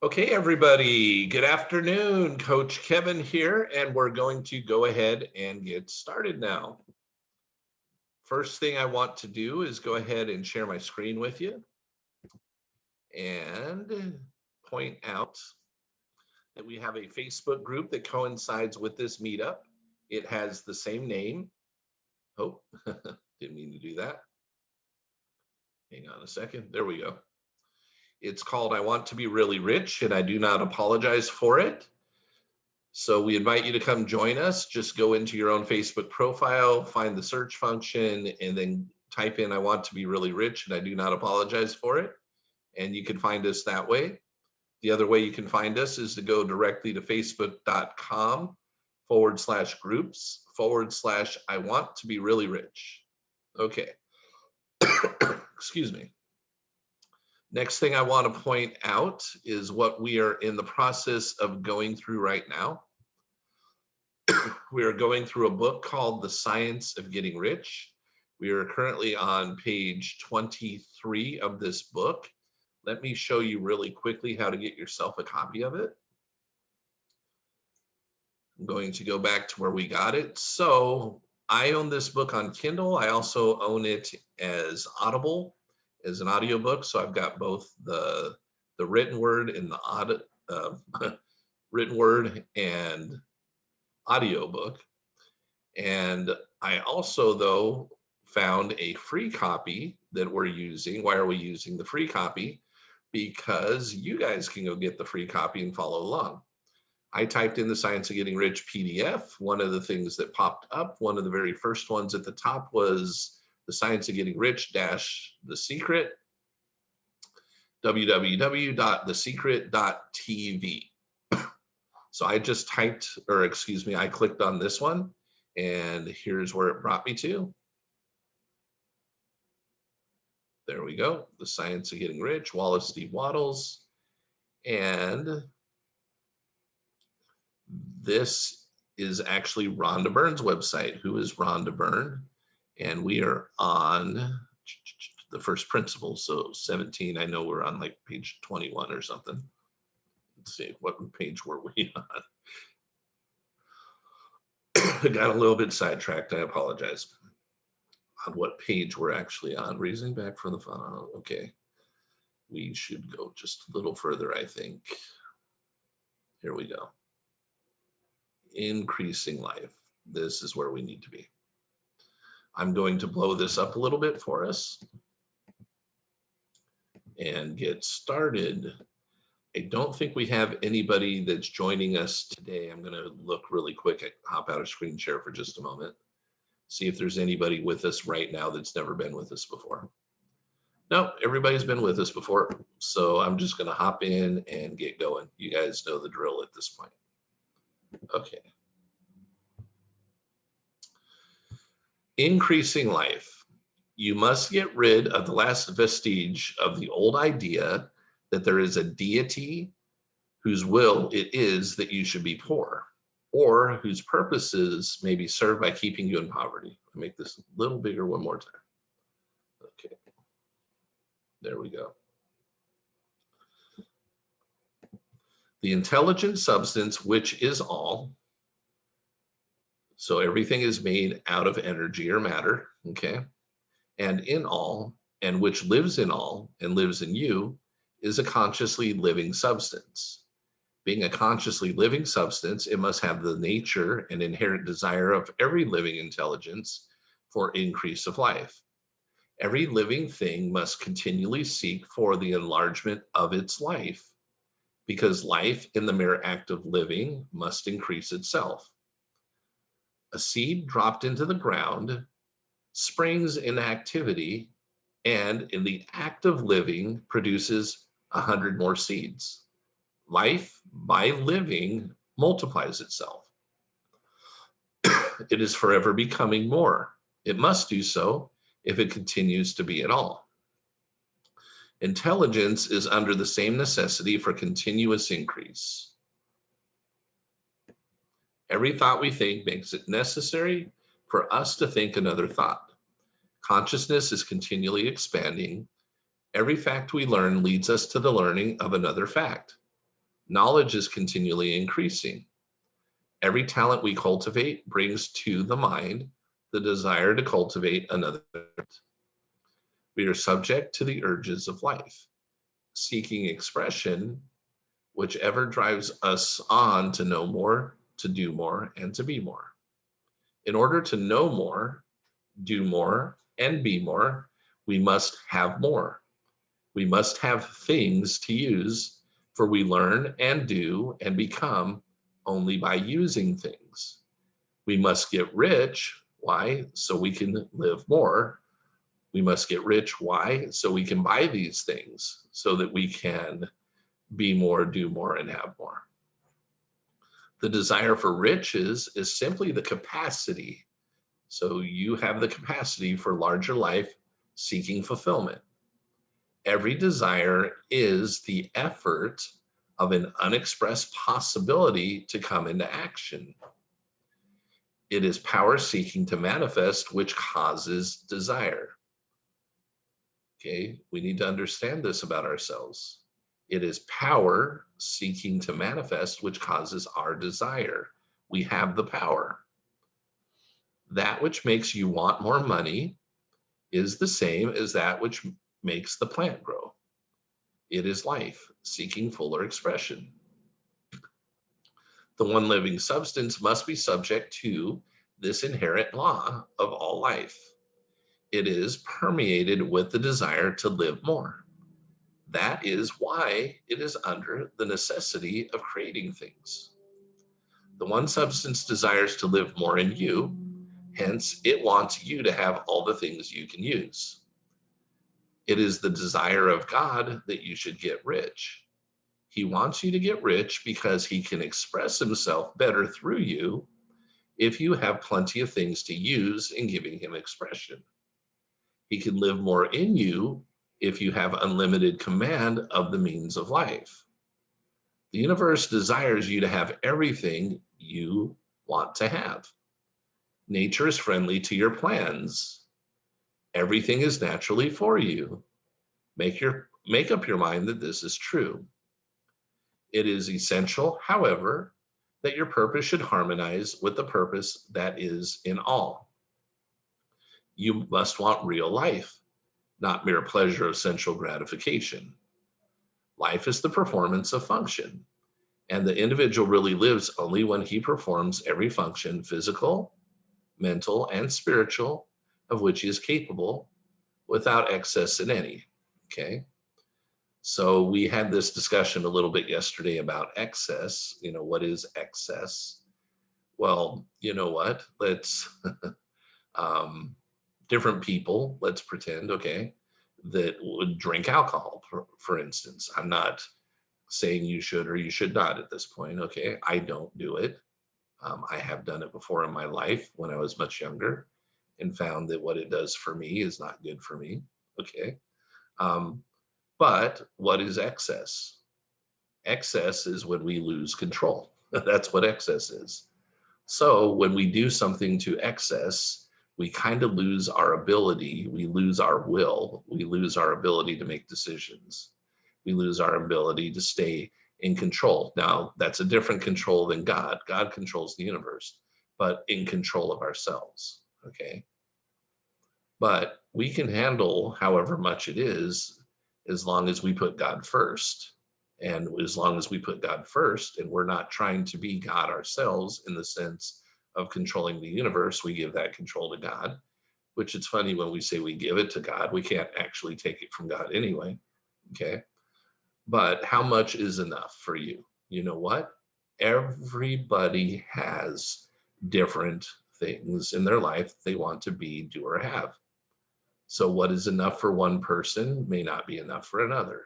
Okay, everybody, good afternoon. Coach Kevin here, and we're going to go ahead and get started now. First thing I want to do is go ahead and share my screen with you and point out that we have a Facebook group that coincides with this meetup. It has the same name. Oh, didn't mean to do that. Hang on a second. There we go. It's called I Want to Be Really Rich, and I do not apologize for it. So we invite you to come join us. Just go into your own Facebook profile, find the search function, and then type in I want to be really rich, and I do not apologize for it. And you can find us that way. The other way you can find us is to go directly to facebook.com/groups/ I want to be really rich. Okay. Excuse me. Next thing I want to point out is what we are in the process of going through right now. We are going through a book called The Science of Getting Rich. We are currently on page 23 of this book. Let me show you really quickly how to get yourself a copy of it. I'm going to go back to where we got it. So I own this book on Kindle. I also own it as Audible, as an audiobook. So I've got both the written word and the written word and audiobook. And I also, though, found a free copy that we're using. Why are we using the free copy? Because you guys can go get the free copy and follow along. I typed in the Science of Getting Rich PDF. One of the things that popped up, one of the very first ones at the top was the Science of Getting Rich The Secret, www.thesecret.tv. So I just typed, or excuse me, I clicked on this one, and here's where it brought me to. There we go. The Science of Getting Rich, Wallace D. Wattles. And this is actually Rhonda Byrne's website. Who is Rhonda Byrne? And we are on the first principle. So 17, I know we're on like page 21 or something. Let's see, what page were we on? I got a little bit sidetracked. I apologize. On what page we're actually on. Reasoning back from the file. Okay. We should go just a little further, I think. Here we go. Increasing life. This is where we need to be. I'm going to blow this up a little bit for us and get started. I don't think we have anybody that's joining us today. I'm going to look really quick, hop out of screen share for just a moment, see if there's anybody with us right now that's never been with us before. No, everybody's been with us before. So I'm just going to hop in and get going. You guys know the drill at this point. Okay. Increasing life. You must get rid of the last vestige of the old idea that there is a deity whose will it is that you should be poor, or whose purposes may be served by keeping you in poverty. I'll make this a little bigger one more time. Okay. There we go. The intelligent substance, which is all. So everything is made out of energy or matter, okay? And in all, and which lives in all and lives in you, is a consciously living substance. Being a consciously living substance, it must have the nature and inherent desire of every living intelligence for increase of life. Every living thing must continually seek for the enlargement of its life, because life in the mere act of living must increase itself. A seed dropped into the ground springs in activity, and in the act of living produces 100 more seeds. Life, by living, multiplies itself. It is forever becoming more. It must do so if it continues to be at all. Intelligence is under the same necessity for continuous increase. Every thought we think makes it necessary for us to think another thought. Consciousness is continually expanding, Every fact we learn leads us to the learning of another fact. Knowledge is continually increasing. Every talent we cultivate brings to the mind the desire to cultivate another. We are subject to the urges of life, seeking expression, whichever drives us on to know more, to do more, and to be more. In order to know more, do more, and be more, we must have more. We must have things to use, for we learn and do and become only by using things. We must get rich. Why? So we can live more. We must get rich. Why? So we can buy these things so that we can be more, do more, and have more. The desire for riches is simply the capacity. So you have the capacity for larger life seeking fulfillment. Every desire is the effort of an unexpressed possibility to come into action. It is power seeking to manifest which causes desire. Okay, we need to understand this about ourselves. It is power seeking to manifest which causes our desire. We have the power. That which makes you want more money is the same as that which makes the plant grow. It is life seeking fuller expression. The one living substance must be subject to this inherent law of all life. It is permeated with the desire to live more. That is why it is under the necessity of creating things. The one substance desires to live more in you, hence, it wants you to have all the things you can use. It is the desire of God that you should get rich. He wants you to get rich because he can express himself better through you if you have plenty of things to use in giving him expression. He can live more in you if you have unlimited command of the means of life. The universe desires you to have everything you want to have. Nature is friendly to your plans. Everything is naturally for you. Make up your mind that this is true. It is essential, however, that your purpose should harmonize with the purpose that is in all. You must want real life, not mere pleasure of sensual gratification. Life is the performance of function, and the individual really lives only when he performs every function, physical, mental, and spiritual, of which he is capable, without excess in any. Okay? So we had this discussion a little bit yesterday about excess. What is excess? Well, you know what? Let's um, different people, let's pretend, okay, that would drink alcohol, for instance. I'm not saying you should or you should not at this point, okay? I don't do it. I have done it before in my life when I was much younger and found that what it does for me is not good for me, okay? Um, but what is excess? Excess is when we lose control. That's what excess is. So when we do something to excess, we kind of lose our ability, we lose our will, we lose our ability to make decisions. We lose our ability to stay in control. Now, that's a different control than God. God controls the universe, but in control of ourselves, okay? But we can handle however much it is as long as we put God first. And as long as we put God first and we're not trying to be God ourselves in the sense of controlling the universe, we give that control to God, which it's funny when we say we give it to God, we can't actually take it from God anyway. Okay. But how much is enough for you? You know what? Everybody has different things in their life they want to be, do, or have. So what is enough for one person may not be enough for another.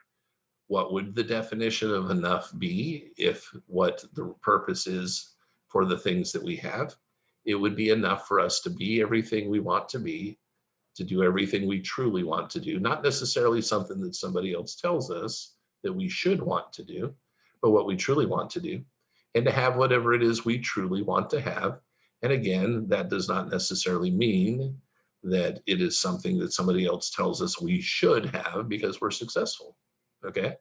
What would the definition of enough be if what the purpose is for the things that we have? It would be enough for us to be everything we want to be, to do everything we truly want to do, not necessarily something that somebody else tells us that we should want to do, but what we truly want to do, and to have whatever it is we truly want to have. And again, that does not necessarily mean that it is something that somebody else tells us we should have because we're successful. Okay.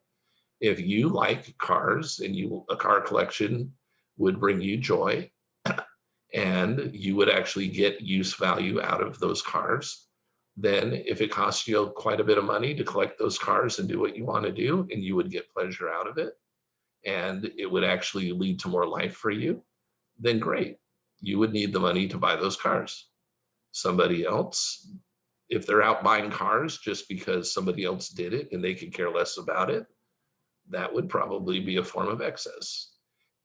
If you like cars and a car collection would bring you joy and you would actually get use value out of those cars, then if it costs you quite a bit of money to collect those cars and do what you want to do, and you would get pleasure out of it, and it would actually lead to more life for you, then great. You would need the money to buy those cars. Somebody else, if they're out buying cars just because somebody else did it and they could care less about it, that would probably be a form of excess.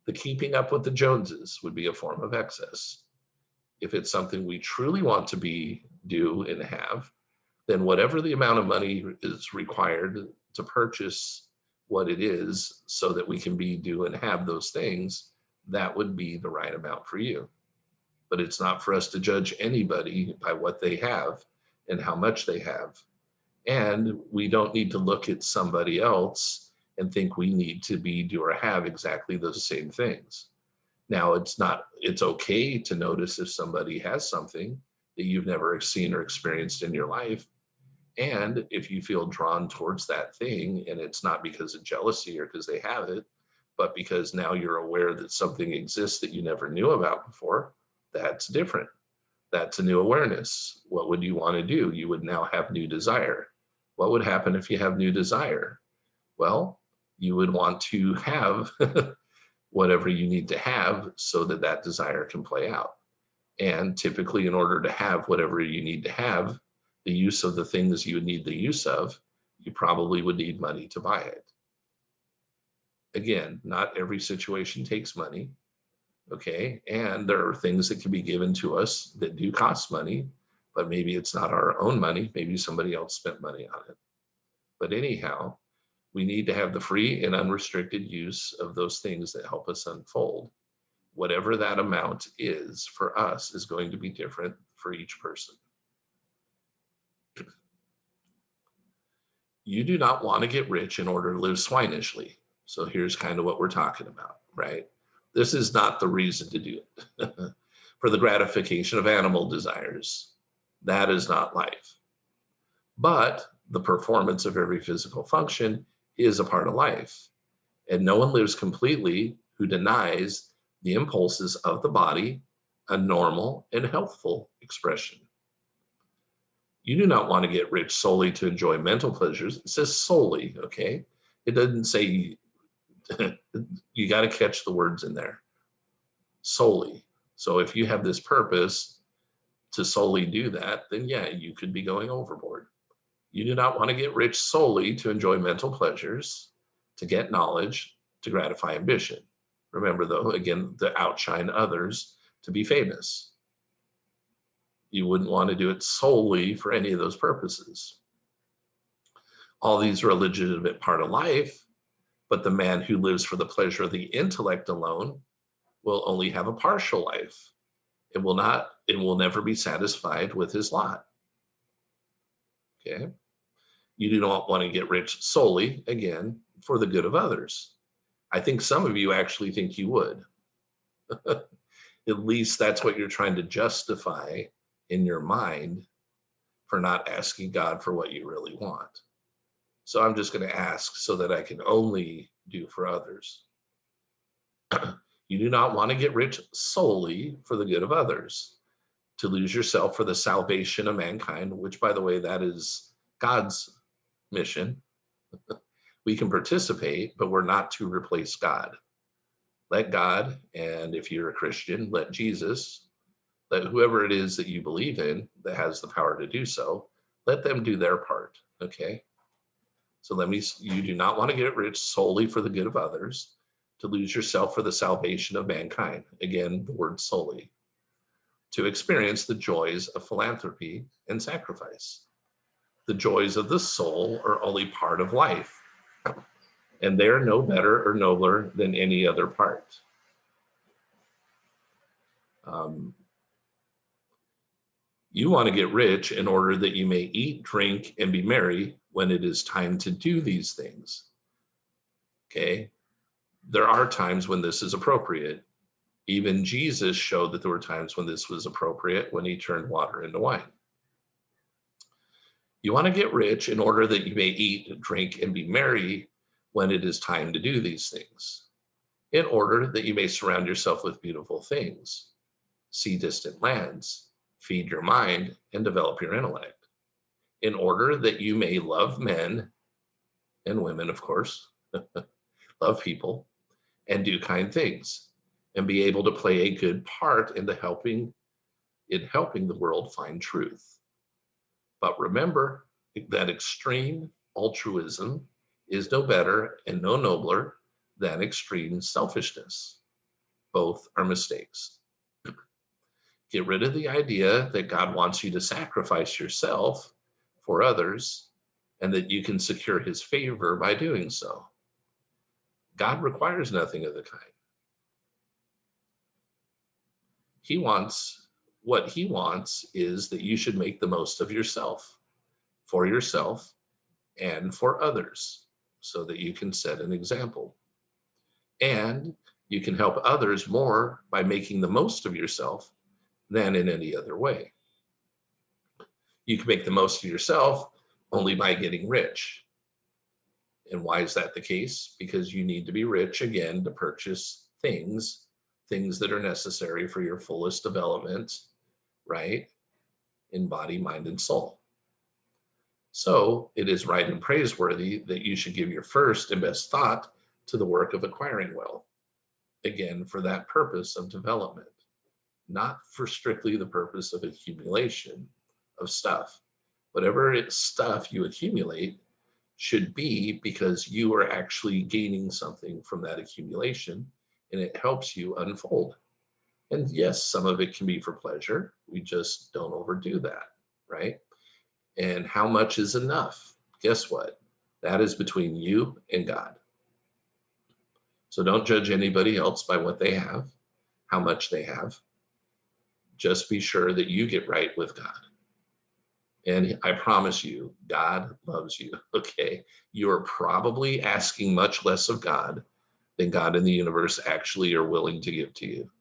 The keeping up with the Joneses would be a form of excess. If it's something we truly want to do and have, then whatever the amount of money is required to purchase what it is so that we can do and have those things, that would be the right amount for you. But it's not for us to judge anybody by what they have and how much they have. And we don't need to look at somebody else and think we need to do or have exactly those same things. Now, it's okay to notice if somebody has something that you've never seen or experienced in your life. And if you feel drawn towards that thing, and it's not because of jealousy or because they have it, but because now you're aware that something exists that you never knew about before, that's different. That's a new awareness. What would you want to do? You would now have new desire. What would happen if you have new desire? Well, you would want to have whatever you need to have so that that desire can play out. And typically, in order to have whatever you need to have, the use of the things you would need the use of, you probably would need money to buy it. Again, not every situation takes money, okay? And there are things that can be given to us that do cost money, but maybe it's not our own money. Maybe somebody else spent money on it. But anyhow, we need to have the free and unrestricted use of those things that help us unfold. Whatever that amount is for us is going to be different for each person. You do not want to get rich in order to live swinishly. So here's kind of what we're talking about, right? This is not the reason to do it. For the gratification of animal desires. That is not life. But the performance of every physical function is a part of life. And no one lives completely who denies the impulses of the body a normal and healthful expression. You do not want to get rich solely to enjoy mental pleasures. It says solely, okay? It doesn't say, you got to catch the words in there. Solely. So if you have this purpose to solely do that, then yeah, you could be going overboard. You do not want to get rich solely to enjoy mental pleasures, to get knowledge, to gratify ambition. Remember though, again, to outshine others, to be famous. You wouldn't want to do it solely for any of those purposes. All these are a legitimate part of life, but the man who lives for the pleasure of the intellect alone will only have a partial life. It will never be satisfied with his lot. Okay. You do not want to get rich solely, again, for the good of others. I think some of you actually think you would. At least that's what you're trying to justify in your mind for not asking God for what you really want. So I'm just going to ask so that I can only do for others. You do not want to get rich solely for the good of others, to lose yourself for the salvation of mankind, which, by the way, that is God's mission. We can participate, but we're not to replace God. Let God, and if you're a Christian, let Jesus, let whoever it is that you believe in that has the power to do so, let them do their part, okay? So you do not want to get rich solely for the good of others, to lose yourself for the salvation of mankind. Again, the word solely. To experience the joys of philanthropy and sacrifice. The joys of the soul are only part of life, and they're no better or nobler than any other part. You want to get rich in order that you may eat, drink, and be merry when it is time to do these things. Okay? There are times when this is appropriate. Even Jesus showed that there were times when this was appropriate when he turned water into wine. You want to get rich in order that you may eat, drink, and be merry when it is time to do these things, in order that you may surround yourself with beautiful things, see distant lands, feed your mind, and develop your intellect, in order that you may love men and women, of course, love people, and do kind things, and be able to play a good part in helping the world find truth. But remember that extreme altruism is no better and no nobler than extreme selfishness. Both are mistakes. Get rid of the idea that God wants you to sacrifice yourself for others and that you can secure his favor by doing so. God requires nothing of the kind. What he wants is that you should make the most of yourself, for yourself and for others, so that you can set an example. And you can help others more by making the most of yourself than in any other way. You can make the most of yourself only by getting rich. And why is that the case? Because you need to be rich again to purchase things that are necessary for your fullest development, right? In body, mind, and soul. So it is right and praiseworthy that you should give your first and best thought to the work of acquiring wealth, again, for that purpose of development, not for strictly the purpose of accumulation of stuff. Whatever stuff you accumulate should be because you are actually gaining something from that accumulation and it helps you unfold. And yes, some of it can be for pleasure. We just don't overdo that, right? And how much is enough? Guess what? That is between you and God. So don't judge anybody else by what they have, how much they have. Just be sure that you get right with God. And I promise you, God loves you. Okay. You are probably asking much less of God than God in the universe actually are willing to give to you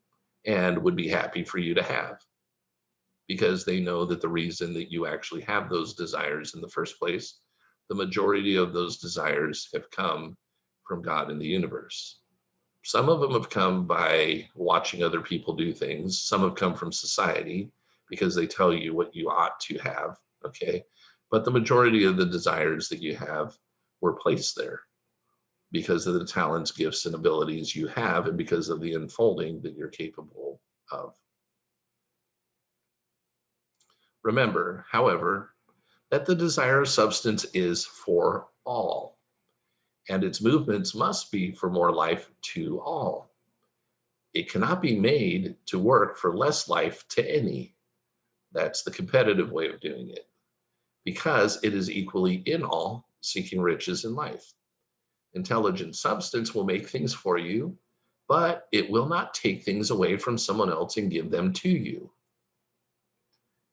and would be happy for you to have, because they know that the reason that you actually have those desires in the first place, the majority of those desires have come from God in the universe. Some of them have come by watching other people do things. Some have come from society because they tell you what you ought to have. Okay. But the majority of the desires that you have were placed there because of the talents, gifts, and abilities you have, and because of the unfolding that you're capable of. Remember, however, that the desire of substance is for all, and its movements must be for more life to all. It cannot be made to work for less life to any. That's the competitive way of doing it, because it is equally in all, seeking riches in life. Intelligent substance will make things for you, but it will not take things away from someone else and give them to you.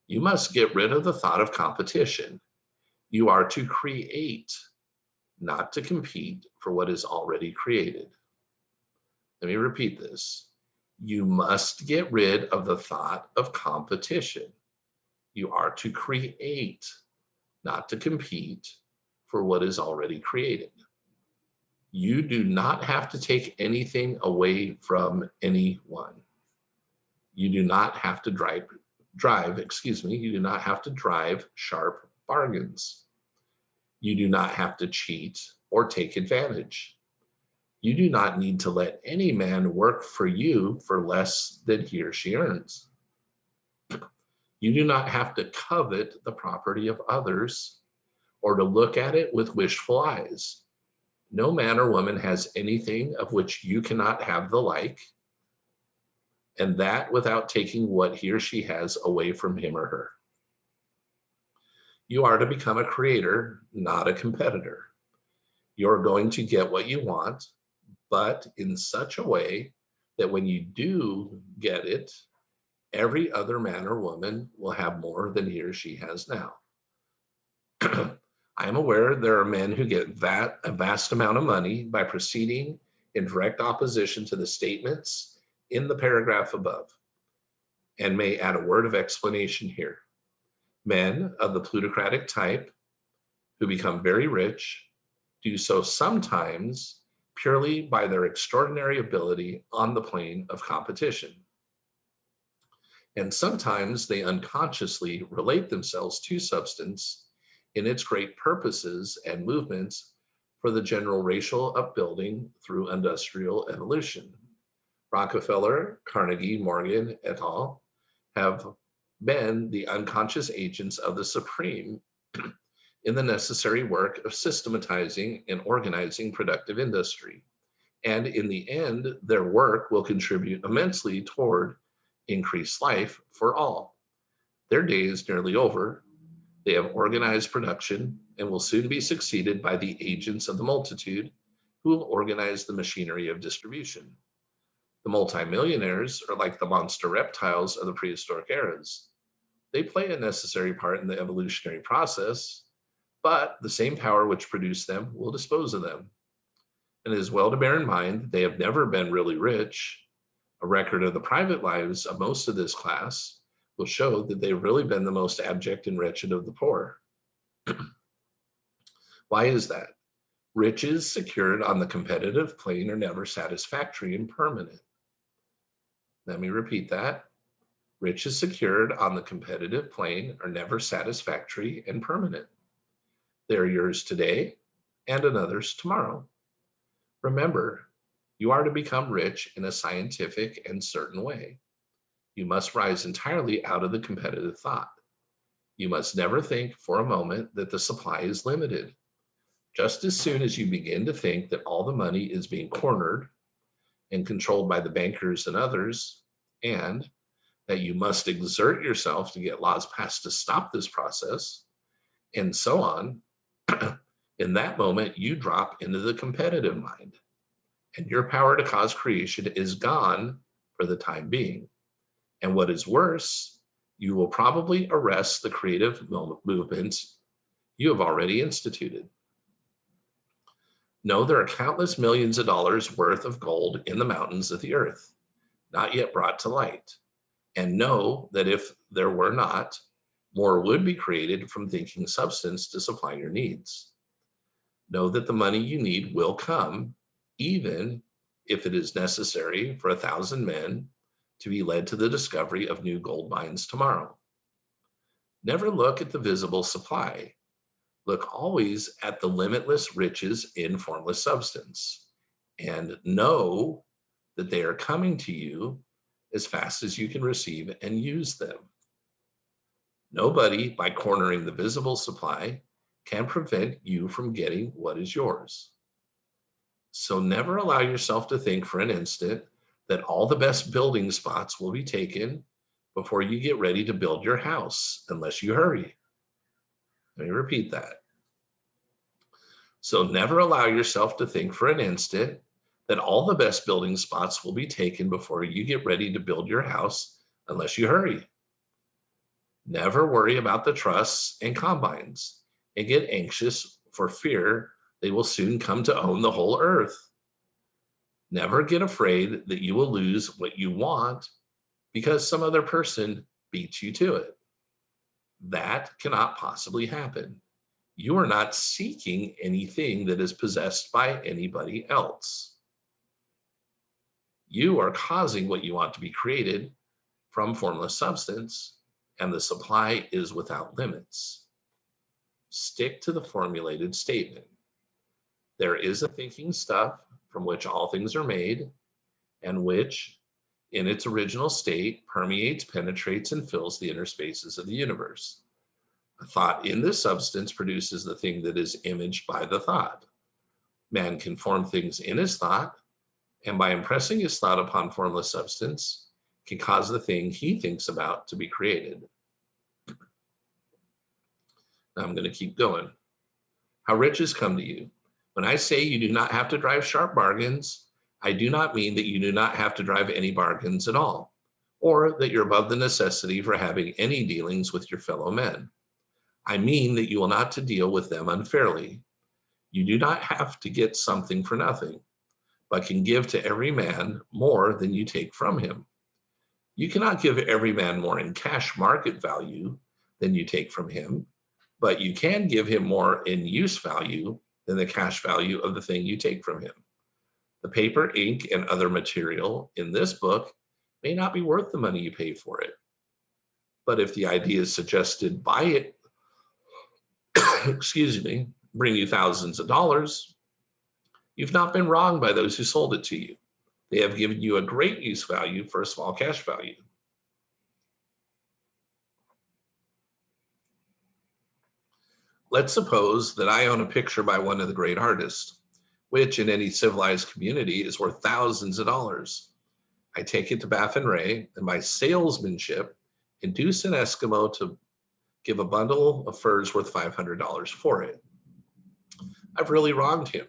You must get rid of the thought of competition. You are to create, not to compete for what is already created. Let me repeat this. You must get rid of the thought of competition. You are to create, not to compete for what is already created. You do not have to take anything away from anyone. You do not have to you do not have to drive sharp bargains. You do not have to cheat or take advantage. You do not need to let any man work for you for less than he or she earns. You do not have to covet the property of others or to look at it with wishful eyes. No man or woman has anything of which you cannot have the like, and that without taking what he or she has away from him or her. You are to become a creator, not a competitor. You're going to get what you want, but in such a way that when you do get it, every other man or woman will have more than he or she has now. I am aware there are men who get a vast amount of money by proceeding in direct opposition to the statements in the paragraph above, and may add a word of explanation here. Men of the plutocratic type who become very rich do so sometimes purely by their extraordinary ability on the plane of competition. And sometimes they unconsciously relate themselves to substance in its great purposes and movements for the general racial upbuilding through industrial evolution. Rockefeller, Carnegie, Morgan, et al. Have been the unconscious agents of the supreme in the necessary work of systematizing and organizing productive industry. And in the end, their work will contribute immensely toward increased life for all. Their day is nearly over. They have organized production and will soon be succeeded by the agents of the multitude who will organize the machinery of distribution. The multimillionaires are like the monster reptiles of the prehistoric eras. They play a necessary part in the evolutionary process, but the same power which produced them will dispose of them. And it is well to bear in mind that they have never been really rich. A record of the private lives of most of this class will show that they've really been the most abject and wretched of the poor. Why is that? Riches secured on the competitive plane are never satisfactory and permanent. Let me repeat that. Riches secured on the competitive plane are never satisfactory and permanent. They are yours today and another's tomorrow. Remember, you are to become rich in a scientific and certain way. You must rise entirely out of the competitive thought. You must never think for a moment that the supply is limited. Just as soon as you begin to think that all the money is being cornered and controlled by the bankers and others, and that you must exert yourself to get laws passed to stop this process, and so on, in that moment, you drop into the competitive mind, and your power to cause creation is gone for the time being. And what is worse, you will probably arrest the creative movements you have already instituted. No, there are countless millions of dollars worth of gold in the mountains of the earth, not yet brought to light. And know that if there were not, more would be created from thinking substance to supply your needs. Know that the money you need will come, even if it is necessary for 1,000 men to be led to the discovery of new gold mines tomorrow. Never look at the visible supply. Look always at the limitless riches in formless substance, and know that they are coming to you as fast as you can receive and use them. Nobody, by cornering the visible supply, can prevent you from getting what is yours. So never allow yourself to think for an instant that all the best building spots will be taken before you get ready to build your house, unless you hurry. Let me repeat that. So never allow yourself to think for an instant that all the best building spots will be taken before you get ready to build your house, unless you hurry. Never worry about the trusts and combines and get anxious for fear they will soon come to own the whole earth. Never get afraid that you will lose what you want because some other person beats you to it. That cannot possibly happen. You are not seeking anything that is possessed by anybody else. You are causing what you want to be created from formless substance, and the supply is without limits. Stick to the formulated statement. There is a thinking stuff from which all things are made, and which, in its original state, permeates, penetrates, and fills the inner spaces of the universe. A thought in this substance produces the thing that is imaged by the thought. Man can form things in his thought, and by impressing his thought upon formless substance, can cause the thing he thinks about to be created. Now I'm going to keep going. How riches come to you. When I say you do not have to drive sharp bargains, I do not mean that you do not have to drive any bargains at all, or that you're above the necessity for having any dealings with your fellow men. I mean that you will not to deal with them unfairly. You do not have to get something for nothing, but can give to every man more than you take from him. You cannot give every man more in cash market value than you take from him, but you can give him more in use value than the cash value of the thing you take from him. The paper, ink, and other material in this book may not be worth the money you pay for it. But if the ideas suggested by it, excuse me, bring you thousands of dollars, you've not been wronged by those who sold it to you. They have given you a great use value for a small cash value. Let's suppose that I own a picture by one of the great artists, which in any civilized community is worth thousands of dollars. I take it to Bath and Ray, and by salesmanship, induce an Eskimo to give a bundle of furs worth $500 for it. I've really wronged him,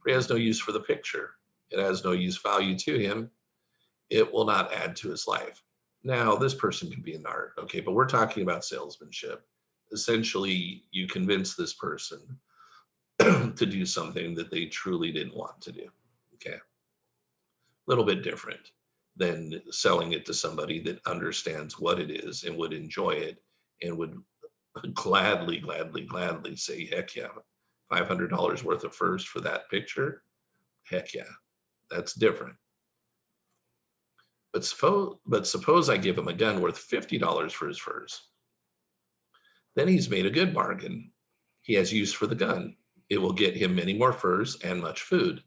for he has no use for the picture. It has no use value to him. It will not add to his life. Now, this person can be an art, okay, but we're talking about salesmanship. Essentially, you convince this person to do something that they truly didn't want to do, okay? A little bit different than selling it to somebody that understands what it is and would enjoy it and would gladly say, heck yeah, $500 worth of furs for that picture. Heck yeah, that's different. But suppose I give him a gun worth $50 for his furs. Then he's made a good bargain. He has use for the gun. It will get him many more furs and much food.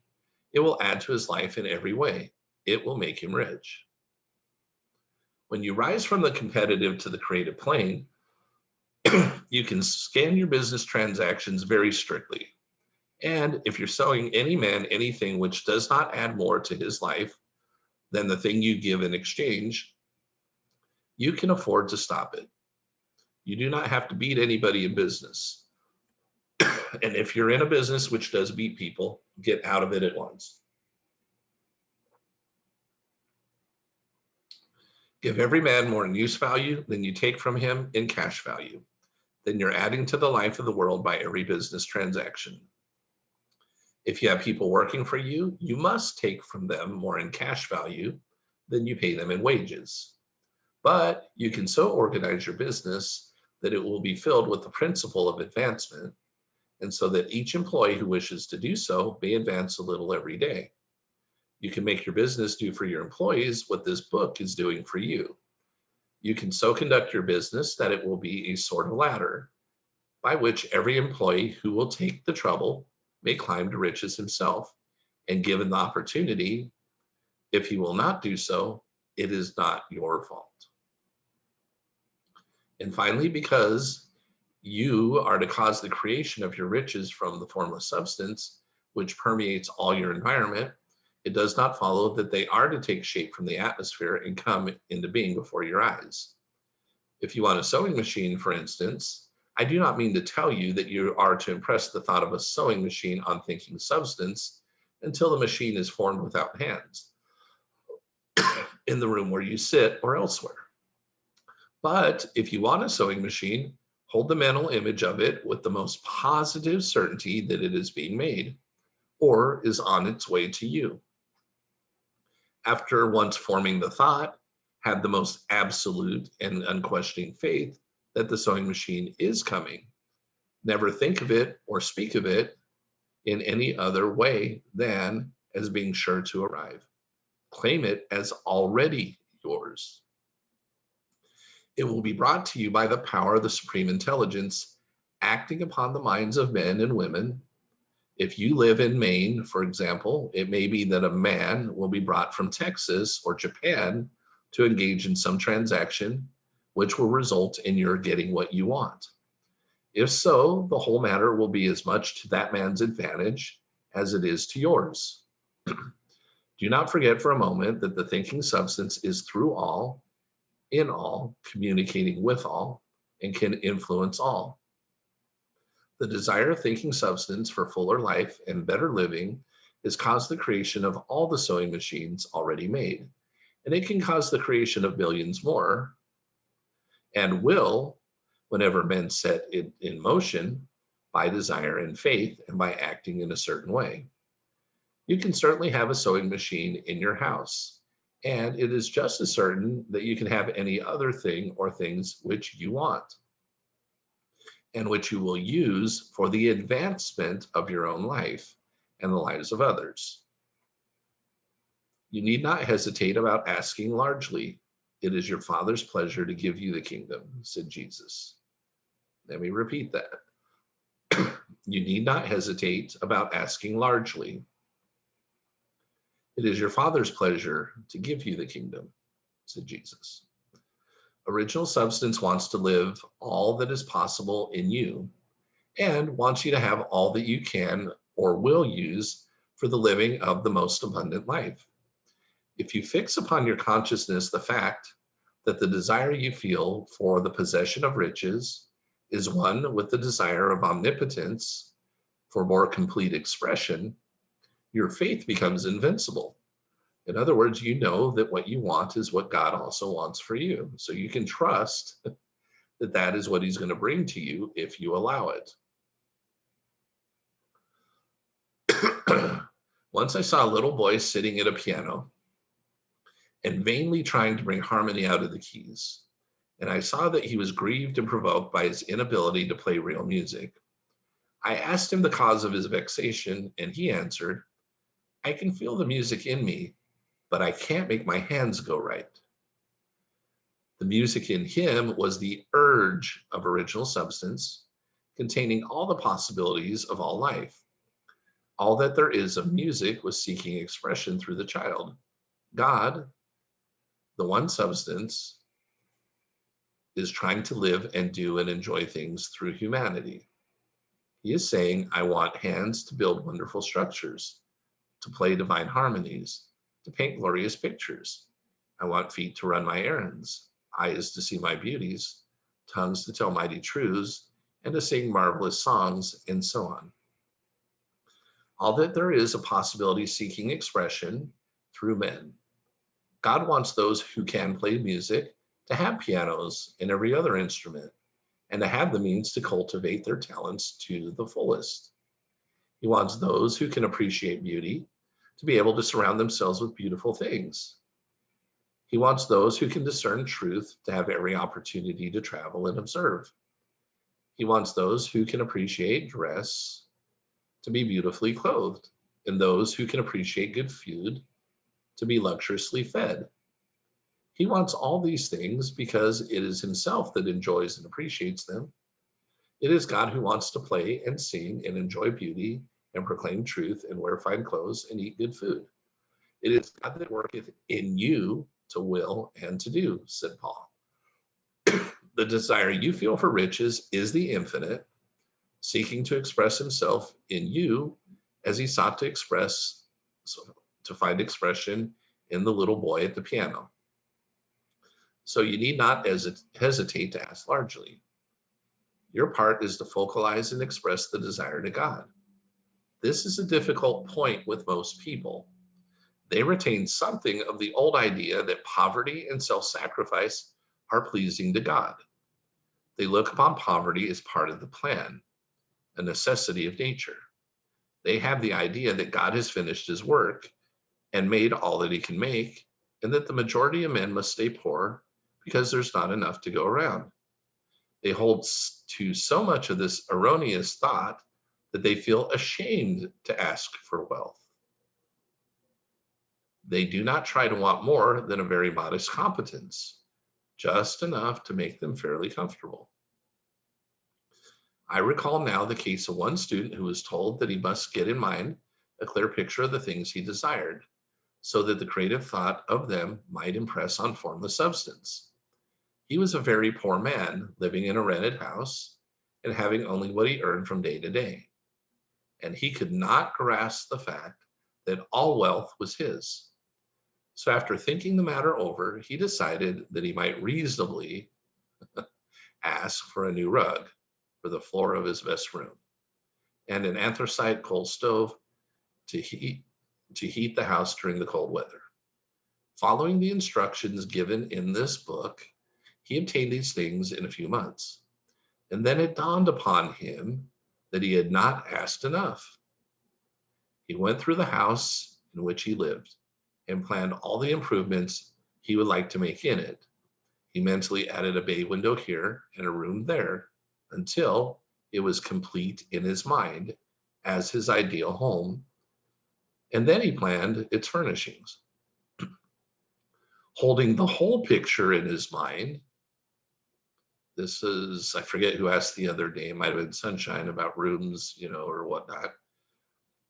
It will add to his life in every way. It will make him rich. When you rise from the competitive to the creative plane, you can scan your business transactions very strictly. And if you're selling any man anything which does not add more to his life than the thing you give in exchange, you can afford to stop it. You do not have to beat anybody in business. And if you're in a business which does beat people, get out of it at once. Give every man more in use value than you take from him in cash value. Then you're adding to the life of the world by every business transaction. If you have people working for you, you must take from them more in cash value than you pay them in wages. But you can so organize your business that it will be filled with the principle of advancement, and so that each employee who wishes to do so may advance a little every day. You can make your business do for your employees what this book is doing for you. You can so conduct your business that it will be a sort of ladder by which every employee who will take the trouble may climb to riches himself, and given the opportunity, if he will not do so, it is not your fault. And finally, because you are to cause the creation of your riches from the formless substance, which permeates all your environment, it does not follow that they are to take shape from the atmosphere and come into being before your eyes. If you want a sewing machine, for instance, I do not mean to tell you that you are to impress the thought of a sewing machine on thinking substance until the machine is formed without hands, in the room where you sit or elsewhere. But if you want a sewing machine, hold the mental image of it with the most positive certainty that it is being made or is on its way to you. After once forming the thought, have the most absolute and unquestioning faith that the sewing machine is coming. Never think of it or speak of it in any other way than as being sure to arrive. Claim it as already yours. It will be brought to you by the power of the supreme intelligence acting upon the minds of men and women. If you live in Maine, for example, it may be that a man will be brought from Texas or Japan to engage in some transaction, which will result in your getting what you want. If so, the whole matter will be as much to that man's advantage as it is to yours. Do not forget for a moment that the thinking substance is through all, in all, communicating with all, and can influence all. The desire of thinking substance for fuller life and better living has caused the creation of all the sewing machines already made, and it can cause the creation of millions more, and will, whenever men set it in motion by desire and faith and by acting in a certain way. You can certainly have a sewing machine in your house, and it is just as certain that you can have any other thing or things which you want. and which you will use for the advancement of your own life and the lives of others. You need not hesitate about asking largely. It is your Father's pleasure to give you the kingdom, said Jesus. Let me repeat that. You need not hesitate about asking largely. It is your Father's pleasure to give you the kingdom, said Jesus. Original substance wants to live all that is possible in you and wants you to have all that you can or will use for the living of the most abundant life. If you fix upon your consciousness the fact that the desire you feel for the possession of riches is one with the desire of omnipotence for more complete expression, your faith becomes invincible. In other words, you know that what you want is what God also wants for you. So you can trust that that is what he's going to bring to you if you allow it. Once I saw a little boy sitting at a piano and vainly trying to bring harmony out of the keys. And I saw that he was grieved and provoked by his inability to play real music. I asked him the cause of his vexation, and he answered, I can feel the music in me, but I can't make my hands go right. The music in him was the urge of original substance, containing all the possibilities of all life. All that there is of music was seeking expression through the child. God, the one substance, is trying to live and do and enjoy things through humanity. He is saying, I want hands to build wonderful structures, to play divine harmonies, to paint glorious pictures. I want feet to run my errands, eyes to see my beauties, tongues to tell mighty truths, and to sing marvelous songs, and so on. All that there is a possibility seeking expression through men. God wants those who can play music to have pianos and every other instrument, and to have the means to cultivate their talents to the fullest. He wants those who can appreciate beauty to be able to surround themselves with beautiful things. He wants those who can discern truth to have every opportunity to travel and observe. He wants those who can appreciate dress to be beautifully clothed, and those who can appreciate good food to be luxuriously fed. He wants all these things because it is himself that enjoys and appreciates them. It is God who wants to play and sing and enjoy beauty and proclaim truth and wear fine clothes and eat good food. It is God that worketh in you to will and to do, said Paul. The desire you feel for riches is the infinite, seeking to express himself in you as he sought to express, to find expression in the little boy at the piano. So you need not hesitate to ask largely. Your part is to focalize and express the desire to God. This is a difficult point with most people. They retain something of the old idea that poverty and self-sacrifice are pleasing to God. They look upon poverty as part of the plan, a necessity of nature. They have the idea that God has finished his work and made all that he can make, and that the majority of men must stay poor because there's not enough to go around. They hold to so much of this erroneous thought that they feel ashamed to ask for wealth. They do not try to want more than a very modest competence, just enough to make them fairly comfortable. I recall now the case of one student who was told that he must get in mind a clear picture of the things he desired, so that the creative thought of them might impress on formless substance. He was a very poor man, living in a rented house and having only what he earned from day to day. And he could not grasp the fact that all wealth was his. So after thinking the matter over, he decided that he might reasonably ask for a new rug for the floor of his best room and an anthracite coal stove to heat the house during the cold weather. Following the instructions given in this book, he obtained these things in a few months. And then it dawned upon him that he had not asked enough. He went through the house in which he lived and planned all the improvements he would like to make in it. He mentally added a bay window here and a room there until, It was complete in his mind as his ideal home. And then he planned its furnishings. Holding the whole picture in his mind, this is, I forget who asked the other day, it might have been Sunshine, about rooms, or whatnot.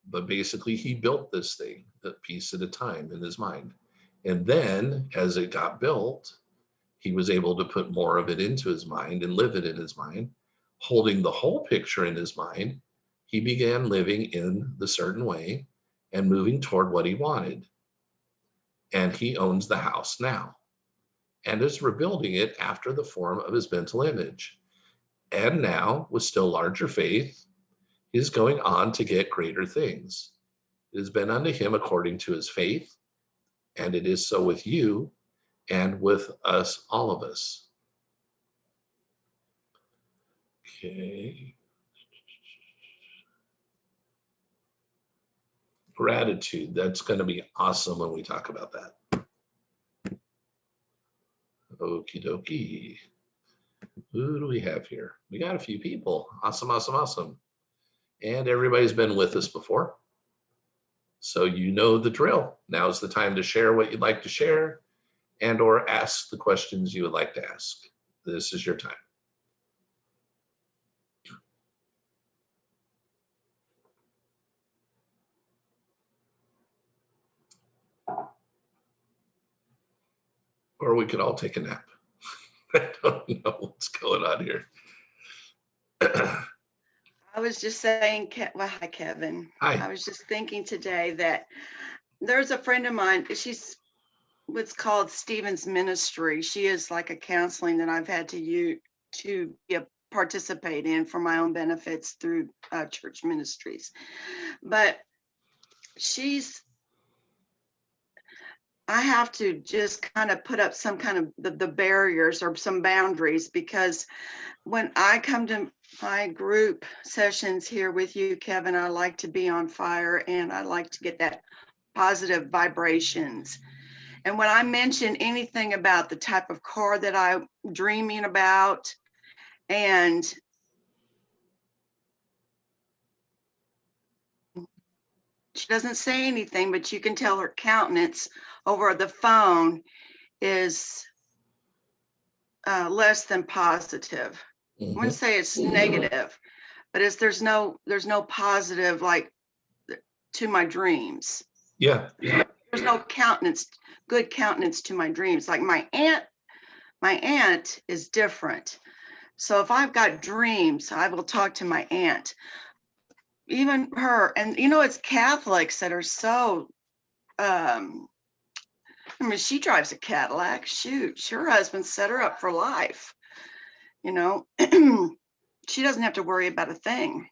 But basically, he built this thing a piece at a time in his mind. And then as it got built, he was able to put more of it into his mind and live it in his mind. Holding the whole picture in his mind, he began living in the certain way and moving toward what he wanted. And he owns the house now and is rebuilding it after the form of his mental image. And now, with still larger faith, he is going on to get greater things. It has been unto him according to his faith, and it is so with you and with us, all of us. Okay. Gratitude. That's going to be awesome when we talk about that. Okie dokie. Who do we have here? We got a few people. Awesome, awesome, awesome. And everybody's been with us before. So you know the drill. Now's the time to share what you'd like to share and or ask the questions you would like to ask. This is your time. Or we could all take a nap. I don't know what's going on here. I was just saying, well, hi, Kevin. Hi. I was just thinking today that there's a friend of mine. She's what's called Stephen's Ministry. She is like a counseling that I've had to participate in for my own benefits through church ministries. But I have to just kind of put up some kind of the barriers or some boundaries, because when I come to my group sessions here with you, Kevin, I like to be on fire and I like to get that positive vibrations. And when I mention anything about the type of car that I'm dreaming about, and she doesn't say anything, but you can tell her countenance over the phone is less than positive. I wouldn't say it's negative, but there's no positive like to my dreams. Yeah. There's no good countenance to my dreams. Like my aunt is different. So if I've got dreams, I will talk to my aunt. Even her, and it's Catholics that are so she drives a Cadillac. Shoot, her husband set her up for life. She doesn't have to worry about a thing.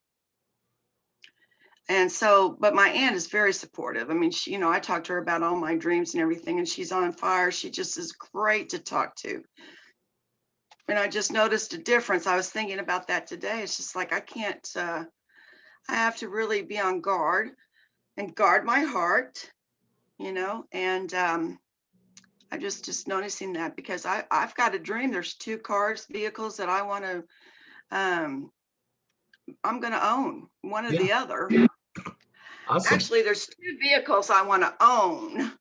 And so, but my aunt is very supportive. I mean, I talk to her about all my dreams and everything, and she's on fire. She just is great to talk to. And I just noticed a difference. I was thinking about that today. It's just like, I have to really be on guard and guard my heart, and I'm just noticing that, because I've got a dream. There's 2 vehicles that I want to, I'm going to own, one or the other. Awesome. Actually, there's 2 vehicles I want to own.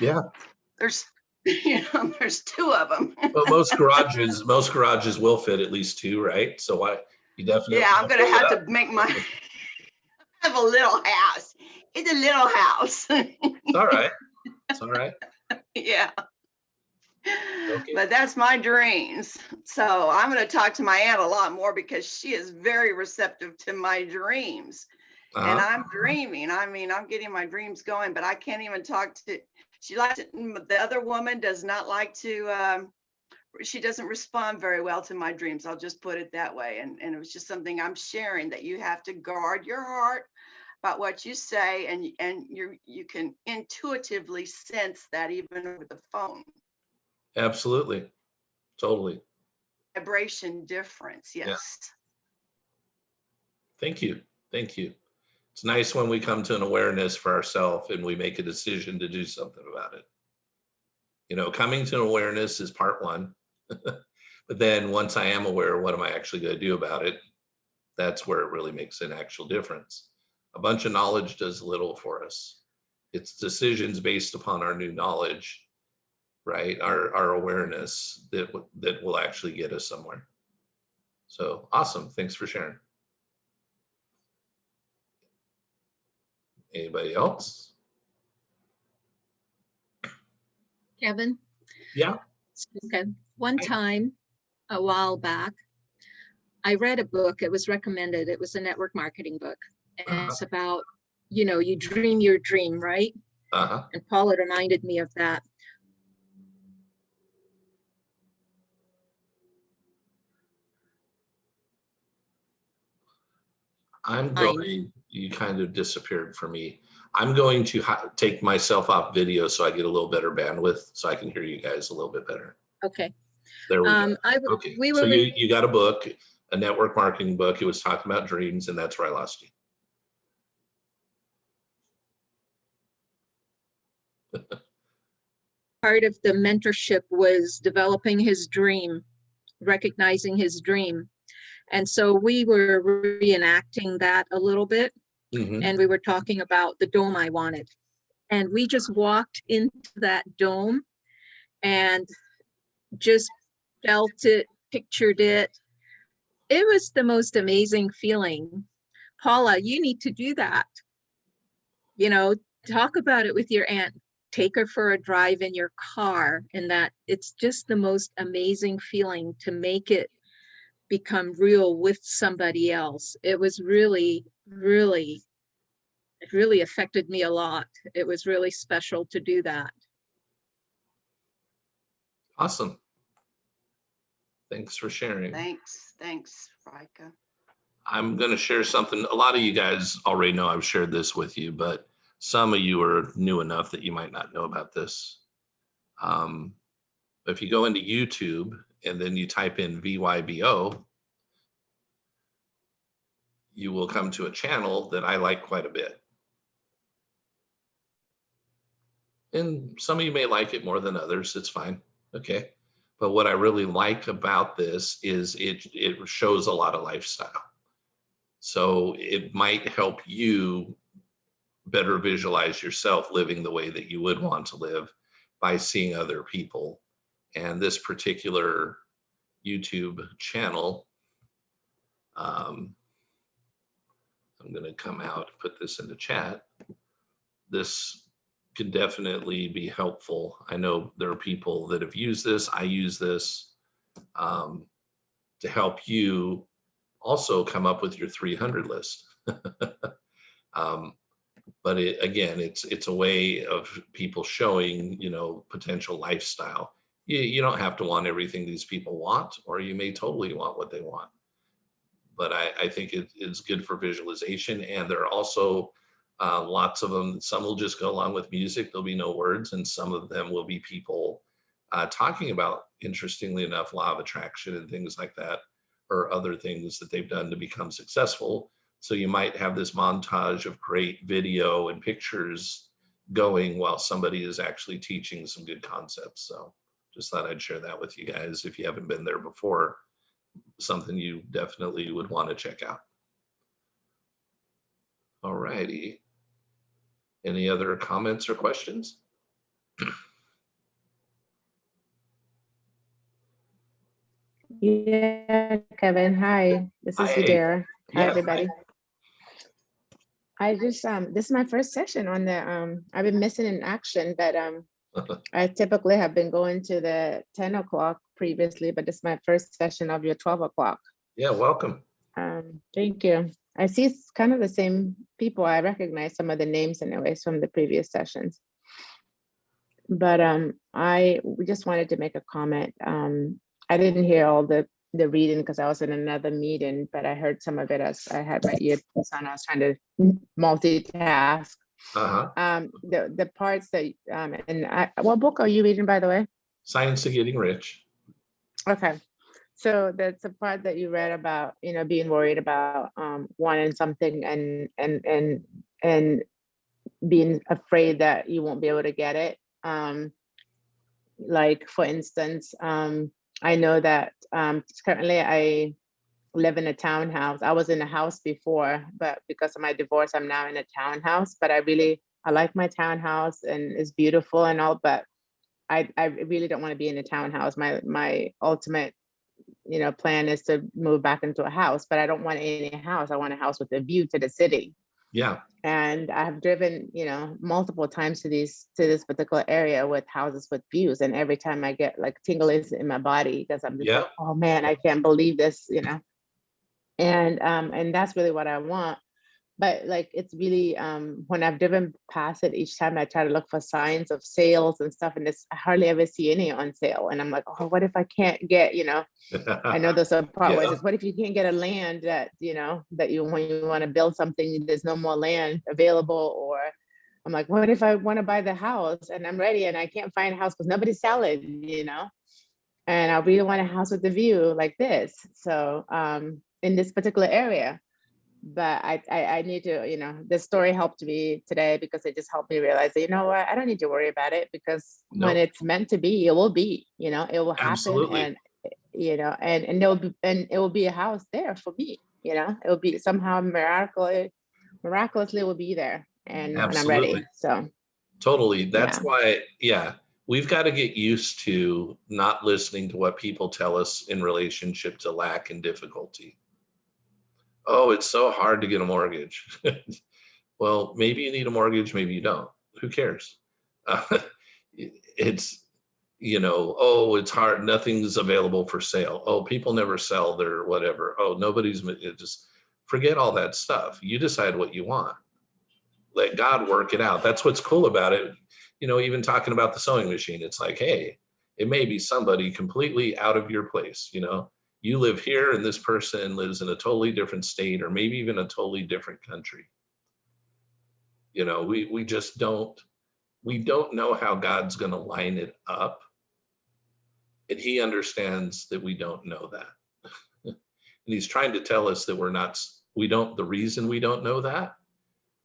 Yeah. There's 2 of them. Well, most garages will fit at least 2, right? So you definitely. Yeah, I'm going to have to make I have a little house. It's a little house. It's all right. It's all right. Yeah. Okay. But that's my dreams. So I'm going to talk to my aunt a lot more, because she is very receptive to my dreams. And I'm dreaming. I mean, I'm getting my dreams going, but I can't even talk to, the other woman does not like to, she doesn't respond very well to my dreams. I'll just put it that way. And it was just something I'm sharing, that you have to guard your heart about what you say, and you can intuitively sense that even over the phone. Absolutely. Totally. Vibration difference. Yes. Yeah. Thank you. It's nice when we come to an awareness for ourselves and we make a decision to do something about it. Coming to an awareness is part 1. But then once I am aware, what am I actually going to do about it? That's where it really makes an actual difference. A bunch of knowledge does little for us. It's decisions based upon our new knowledge, right? Our awareness that will actually get us somewhere. So awesome. Thanks for sharing. Anybody else? Kevin? Yeah. Okay. One time, a while back, I read a book. It was recommended. It was a network marketing book. And it's about, you dream your dream, right? Uh-huh. And Paula reminded me of that. You kind of disappeared for me. I'm going to take myself off video so I get a little better bandwidth so I can hear you guys a little bit better. Okay. There we go. Okay. We So were, you got a book, a network marketing book. It was talking about dreams, and that's where I lost you. part of the mentorship was developing his dream, recognizing his dream. And so we were reenacting that a little bit. Mhm. And we were talking about the dome I wanted. And we just walked into that dome and just felt it, pictured it. It was the most amazing feeling. Paula, you need to do that. Talk about it with your aunt. Take her for a drive in your car, and that it's just the most amazing feeling to make it become real with somebody else. It was really, really, it really affected me a lot. It was really special to do that. Awesome. Thanks for sharing. Thanks, Rika. I'm going to share something. A lot of you guys already know I've shared this with you, but some of you are new enough that you might not know about this. If you go into YouTube and then you type in VYBO, you will come to a channel that I like quite a bit. And some of you may like it more than others. It's fine. Okay. But what I really like about this is it shows a lot of lifestyle. So it might help you better visualize yourself living the way that you would want to live by seeing other people. And this particular YouTube channel, I'm going to come out, put this in the chat. This can definitely be helpful. I know there are people that have used this. I use this to help you also come up with your 300 list. But again, it's a way of people showing, potential lifestyle. You don't have to want everything these people want, or you may totally want what they want. But I think it's good for visualization. And there are also lots of them. Some will just go along with music. There'll be no words. And some of them will be people talking about, interestingly enough, law of attraction and things like that, or other things that they've done to become successful. So you might have this montage of great video and pictures going while somebody is actually teaching some good concepts. So just thought I'd share that with you guys. If you haven't been there before, something you definitely would want to check out. All righty. Any other comments or questions? Yeah, Kevin. Hi, this is Hi. Yadira. Hi, Yes, everybody. I just this is my first session on the I've been missing in action, but I typically have been going to the 10 o'clock previously, but this is my first session of your 12 o'clock. Yeah, welcome. Thank you. I see it's kind of the same people. I recognize some of the names anyways from the previous sessions. But I just wanted to make a comment. I didn't hear all the reading because I was in another meeting, but I heard some of it as I had my earpiece on. I was trying to multitask. The parts that what book are you reading, by the way? Science of Getting Rich. Okay, so that's a part that you read about, being worried about wanting something and being afraid that you won't be able to get it. Like for instance, I know that currently live in a townhouse. I was in a house before, but because of my divorce, I'm now in a townhouse. But I like my townhouse and it's beautiful and all, but I really don't want to be in a townhouse. My ultimate, plan is to move back into a house, but I don't want any house. I want a house with a view to the city. Yeah. And I have driven, multiple times to this particular area with houses with views. And every time I get like tingles in my body because I'm just Yeah. like, oh man, I can't believe this, And that's really what I want. But like it's really when I've driven past it each time, I try to look for signs of sales and stuff, and I hardly ever see any on sale. And I'm like, oh, what if I can't get, I know there's a part where it Yeah. says, what if you can't get a land that, that you, when you want to build something, there's no more land available? Or I'm like, what if I want to buy the house and I'm ready and I can't find a house because nobody's selling, and I really want a house with a view like this. So in this particular area. But I need to, this story helped me today because it just helped me realize that, what, I don't need to worry about it because when Nope. it's meant to be, it will be, it will happen. Absolutely. And, and it will be a house there for me, it will be somehow miraculously it will be there and when I'm Absolutely. ready. So Totally. That's Yeah. why, we've got to get used to not listening to what people tell us in relationship to lack and difficulty. Oh, it's so hard to get a mortgage. Well, maybe you need a mortgage, maybe you don't. Who cares? It's, oh, it's hard. Nothing's available for sale. Oh, people never sell their whatever. Oh, just forget all that stuff. You decide what you want. Let God work it out. That's what's cool about it. Even talking about the sewing machine, it's like, hey, it may be somebody completely out of your place. You live here and this person lives in a totally different state or maybe even a totally different country. We just don't know how God's going to line it up. And he understands that we don't know that. And he's trying to tell us that the reason we don't know that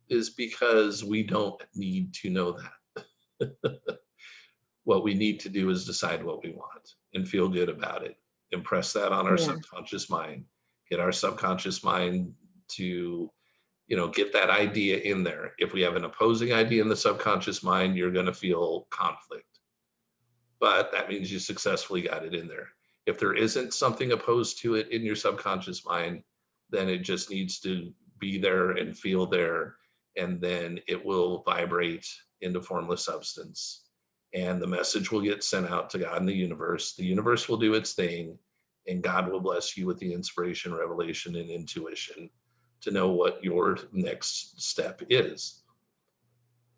is because we don't need to know that. What we need to do is decide what we want and feel good about it. Impress that on our Yeah. subconscious mind. Get our subconscious mind to, get that idea in there. If we have an opposing idea in the subconscious mind, you're going to feel conflict. But that means you successfully got it in there. If there isn't something opposed to it in your subconscious mind, then it just needs to be there and feel there. And then it will vibrate into formless substance. And the message will get sent out to God and the universe. The universe will do its thing. And God will bless you with the inspiration, revelation, and intuition to know what your next step is.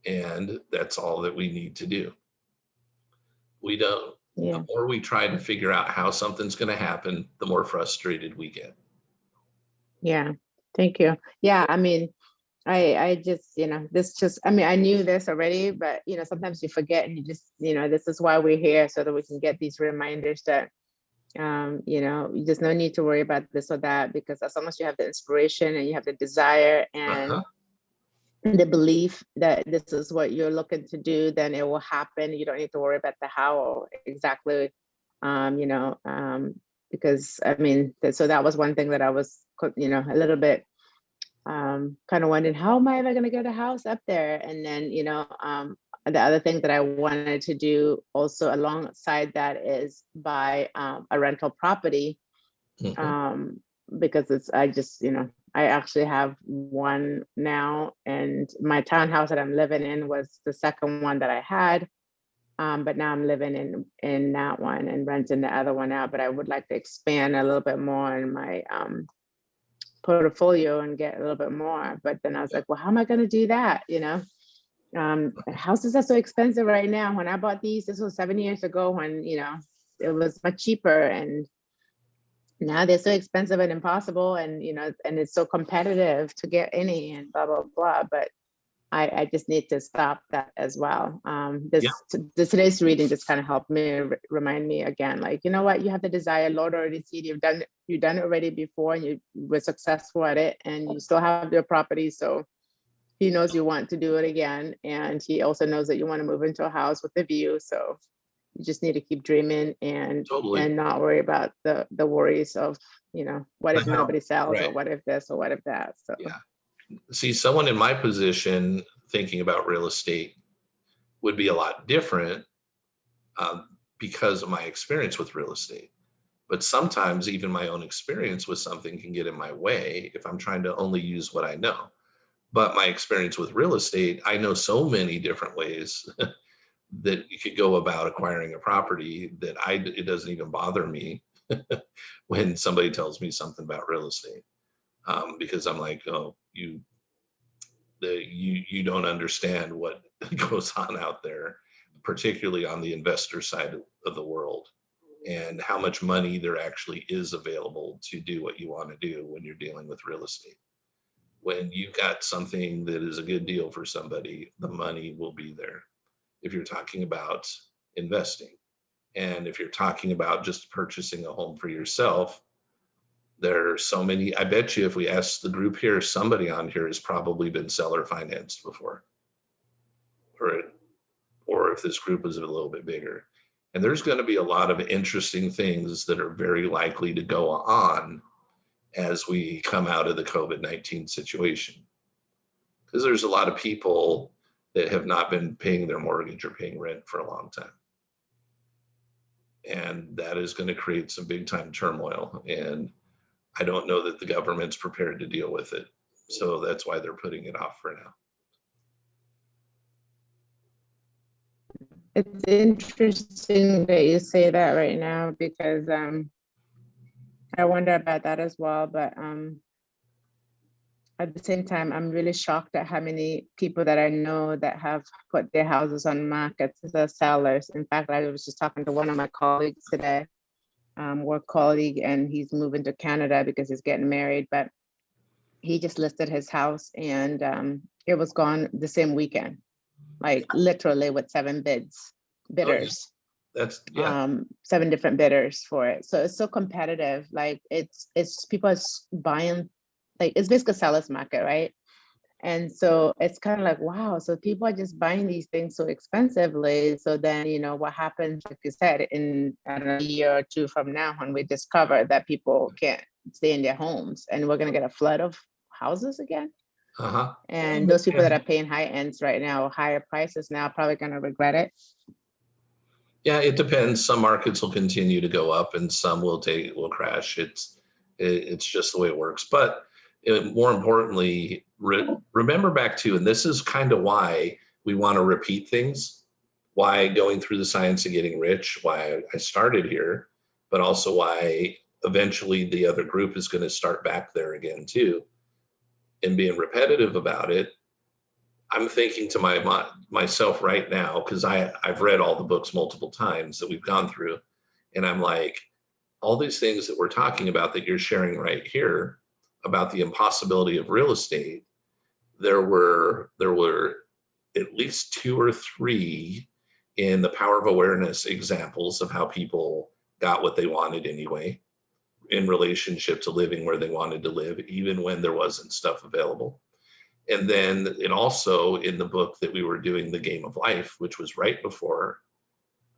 And that's all that we need to do. We don't. Yeah. The more we try to figure out how something's going to happen, the more frustrated we get. Yeah. Thank you. Yeah. I mean, I just, I knew this already, but, sometimes you forget and you just, this is why we're here so that we can get these reminders that, you just no need to worry about this or that, because as long as you have the inspiration and you have the desire and the belief that this is what you're looking to do, then it will happen. You don't need to worry about the how exactly, because I mean, so that was one thing that I was, a little bit kind of wondering, how am I ever going to get a house up there? And then, the other thing that I wanted to do also alongside that is buy a rental property, because I actually have one now, and my townhouse that I'm living in was the second one that I had. But now I'm living in that one and renting the other one out. But I would like to expand a little bit more in my portfolio and get a little bit more. But then I was like, well, how am I going to do that? Houses are so expensive right now. When I bought these, this was 7 years ago when, it was much cheaper, and now they're so expensive and impossible, and, and it's so competitive to get any and blah, blah, blah. But I just need to stop that as well. Today's reading just kind of helped me remind me again, like, you know what, you have the desire. Lord already seen you've done it already before, and you were successful at it, and you still have your property. So he knows you want to do it again, and he also knows that you want to move into a house with a view. So you just need to keep dreaming and Totally. and not worry about the worries of what if Now, nobody sells, or right. what if this, or what if that? So Yeah. See, someone in my position thinking about real estate would be a lot different because of my experience with real estate. But sometimes even my own experience with something can get in my way if I'm trying to only use what I know. But my experience with real estate, I know so many different ways that you could go about acquiring a property that it doesn't even bother me when somebody tells me something about real estate. Because I'm like, oh, you don't understand what goes on out there, particularly on the investor side of the world, and how much money there actually is available to do what you want to do when you're dealing with real estate. When you've got something that is a good deal for somebody, the money will be there. If you're talking about investing, and if you're talking about just purchasing a home for yourself, there are so many. I bet you if we ask the group here, somebody on here has probably been seller financed before, or if this group is a little bit bigger. And there's going to be a lot of interesting things that are very likely to go on as we come out of the COVID-19 situation. Because there's a lot of people that have not been paying their mortgage or paying rent for a long time. And that is going to create some big time turmoil. And I don't know that the government's prepared to deal with it. So that's why they're putting it off for now. it's interesting that you say that right now, because I wonder about that as well. But at the same time, I'm really shocked at how many people that I know that have put their houses on markets as sellers. In fact, I was just talking to one of my colleagues today, work colleague, and he's moving to Canada because he's getting married. But he just listed his house, and it was gone the same weekend, like literally with bidders. That's, yeah. 7 different bidders for it. So it's so competitive. Like it's people are buying, like it's basically a seller's market, right? And so it's kind of like, wow, so people are just buying these things so expensively. So then, what happens, like you said, in a year or two from now, when we discover that people can't stay in their homes, and we're going to get a flood of houses again. Uh-huh. And those people that are paying high ends right now, higher prices now, are probably going to regret it. Yeah, it depends. Some markets will continue to go up and some will crash. It's just the way it works. But more importantly, remember back to, and this is kind of why we want to repeat things, why going through the science of getting rich, why I started here, but also why eventually the other group is going to start back there again too. And being repetitive about it, I'm thinking to myself right now, because I've read all the books multiple times that we've gone through, and I'm like, all these things that we're talking about that you're sharing right here about the impossibility of real estate, there were at least 2 or 3 in the Power of Awareness examples of how people got what they wanted anyway, in relationship to living where they wanted to live, even when there wasn't stuff available. And then it also, in the book that we were doing, The Game of Life, which was right before,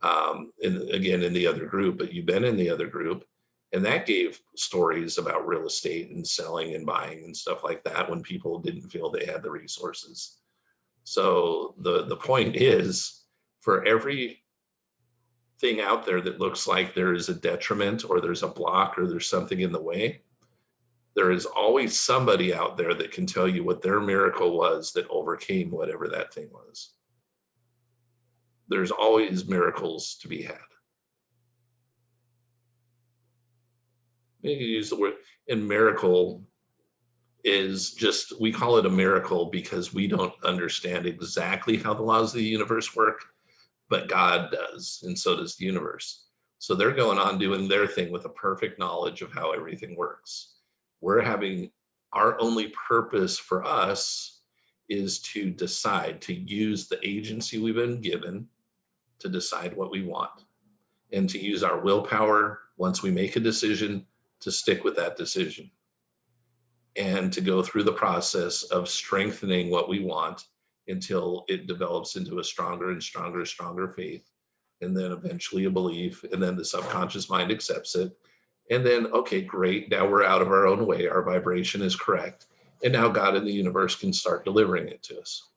again, in the other group, but you've been in the other group, and that gave stories about real estate and selling and buying and stuff like that when people didn't feel they had the resources. So the point is, for every thing out there that looks like there is a detriment or there's a block or there's something in the way, there is always somebody out there that can tell you what their miracle was that overcame whatever that thing was. There's always miracles to be had. You can use the word, and miracle is just, we call it a miracle because we don't understand exactly how the laws of the universe work, but God does, and so does the universe. So they're going on doing their thing with a perfect knowledge of how everything works. We're having, our only purpose for us is to decide to use the agency we've been given to decide what we want, and to use our willpower once we make a decision to stick with that decision, and to go through the process of strengthening what we want until it develops into a stronger and stronger faith, and then eventually a belief, and then the subconscious mind accepts it, And then, okay, great. Now we're out of our own way. Our vibration is correct. And now God and the universe can start delivering it to us.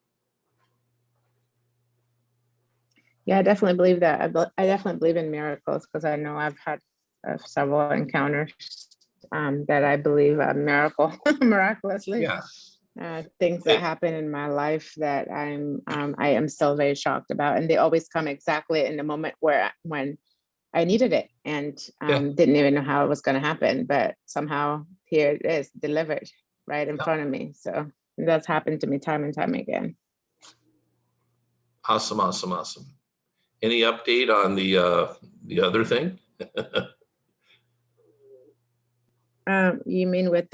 Yeah, I definitely believe that. I definitely believe in miracles because I know I've had several encounters that I believe are miraculously. Yeah. Things that happen in my life that I am still very shocked about, and they always come exactly in the moment when I needed it and Yeah. didn't even know how it was going to happen, but somehow here it is delivered right in Yeah. front of me. So that's happened to me time and time again. Awesome, awesome, awesome. Any update on the other thing? You mean with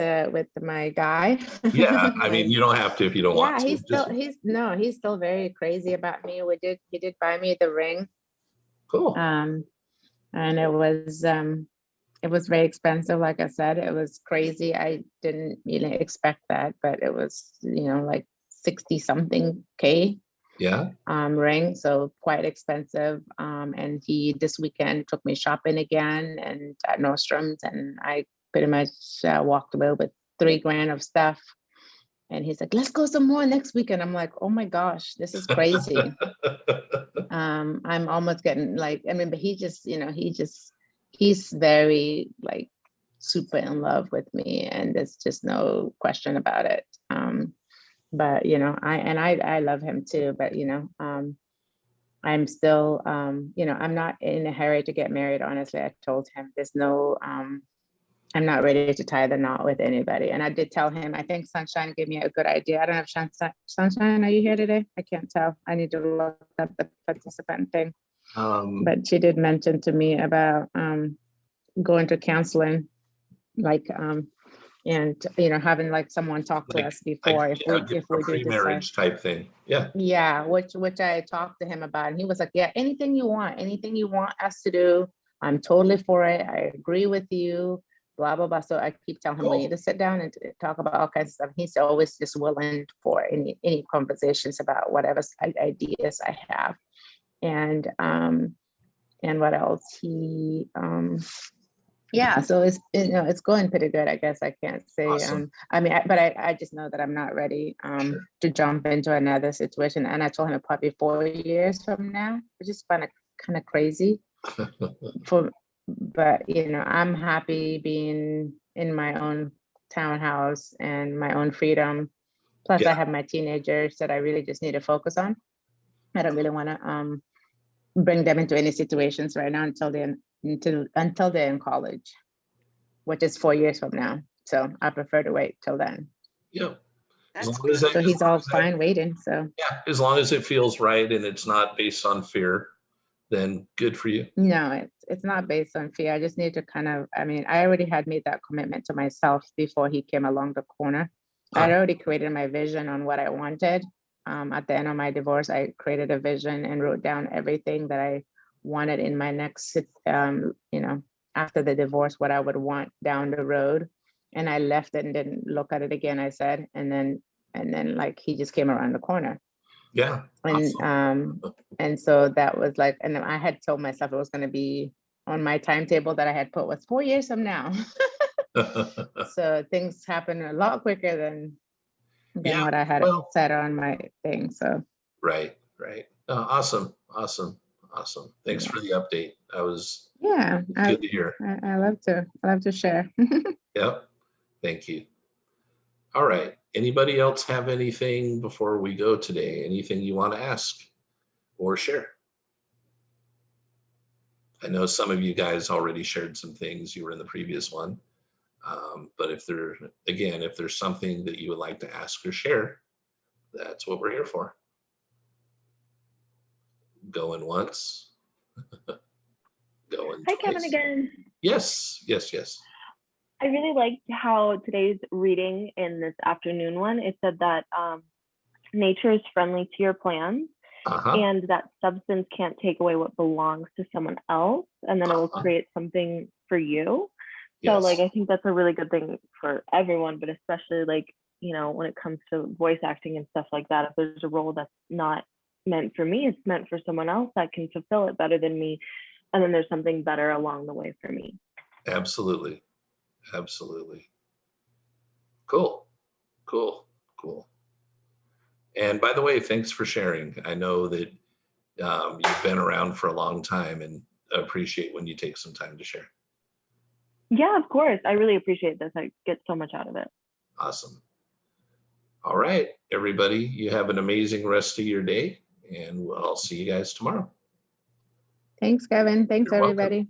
my guy? Yeah, I mean, you don't have to if you don't want Yeah, to. he's still very crazy about me. He did buy me the ring. Cool. And it was very expensive. Like I said, it was crazy. I didn't really expect that, but it was, like 60 something K Yeah. ring. So quite expensive. And he this weekend took me shopping again and at Nordstrom's, and I pretty much walked away with $3,000 of stuff. And he's like, let's go some more next weekend. I'm like, oh my gosh, this is crazy. I'm almost getting like, I mean, but he's very like super in love with me, and there's just no question about it. But I love him too, but I'm still I'm not in a hurry to get married. Honestly, I told him I'm not ready to tie the knot with anybody. And I did tell him, I think Sunshine gave me a good idea. I don't know if Sunshine, are you here today? I can't tell. I need to look up the participant thing. But she did mention to me about going to counseling, like, and having like someone talk to us before if we do decide. Pre-marriage type thing. Yeah. Yeah, which I talked to him about, and he was like, yeah, anything you want us to do, I'm totally for it. I agree with you, blah, blah, blah. So I keep telling him we need to sit down and talk about all kinds of stuff. He's always just willing for any conversations about whatever ideas I have. And what else? Yeah, so it's going pretty good, I guess. I can't say Awesome. but I just know that I'm not ready to jump into another situation. And I told him probably 4 years from now, which is kind of crazy but I'm happy being in my own townhouse and my own freedom. Plus I have my teenagers that I really just need to focus on. I don't really want to bring them into any situations right now until they're in college, which is 4 years from now. So I prefer to wait till then. Yep. So he's all fine waiting. So yeah, as long as it feels right and it's not based on fear, then good for you. No, it's not based on fear. I just need to I already had made that commitment to myself before he came along the corner. I'd already created my vision on what I wanted. At the end of my divorce, I created a vision and wrote down everything that I wanted in my next, after the divorce, what I would want down the road. And I left it and didn't look at it again, I said. And then like he just came around the corner. Yeah. And awesome. And so that was like, and then I had told myself it was going to be on my timetable that I had put was 4 years from now. So things happen a lot quicker than what I had set on my thing. So right. Awesome. Thanks for the update. That was good to hear. I love to share. Yep. Thank you. All right. Anybody else have anything before we go today? Anything you want to ask or share? I know some of you guys already shared some things. You were in the previous one. But if there's something that you would like to ask or share, that's what we're here for. Going once. Going Hi, twice. Kevin again. Yes. I really liked how today's reading in this afternoon one, it said that nature is friendly to your plans and that substance can't take away what belongs to someone else, and then it will create something for you. So like, I think that's a really good thing for everyone, but especially like, when it comes to voice acting and stuff like that, if there's a role that's not meant for me, it's meant for someone else that can fulfill it better than me. And then there's something better along the way for me. Absolutely. Absolutely. Cool. Cool. Cool. And by the way, thanks for sharing. I know that you've been around for a long time, and I appreciate when you take some time to share. Yeah, of course. I really appreciate this. I get so much out of it. Awesome. All right, everybody, you have an amazing rest of your day, and I'll see you guys tomorrow. Thanks, Kevin. Thanks, You're welcome. everybody.